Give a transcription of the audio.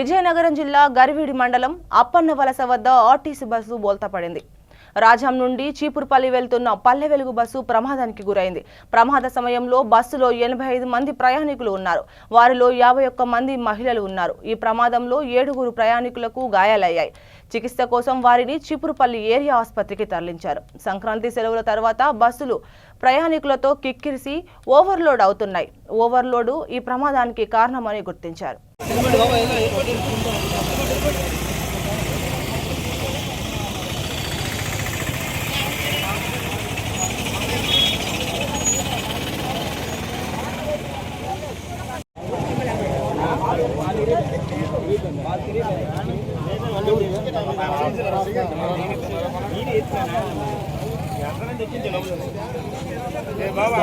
విజయనగరం జిల్లా గరివిడి మండలం అప్పన్నవలస వద్ద ఆర్టీసీ బస్సు బోల్తాపడింది. రాజాం నుండి చీపురుపల్లి వెళ్తున్న పల్లె వెలుగు బస్సు ప్రమాదానికి గురైంది. ప్రమాద సమయంలో బస్సులో 85 మంది ప్రయాణికులు ఉన్నారు. వారిలో 51 మంది మహిళలు ఉన్నారు. ఈ ప్రమాదంలో 7 ప్రయాణికులకు గాయాలయ్యాయి. చికిత్స కోసం వారిని చీపురుపల్లి ఏరియా ఆసుపత్రికి తరలించారు. సంక్రాంతి సెలవుల తర్వాత బస్సులు ప్రయాణికులతో కిక్కిరిసి ఓవర్లోడ్ అవుతున్నాయి. ఓవర్లోడ్ ఈ ప్రమాదానికి కారణమని గుర్తించారు. బాబా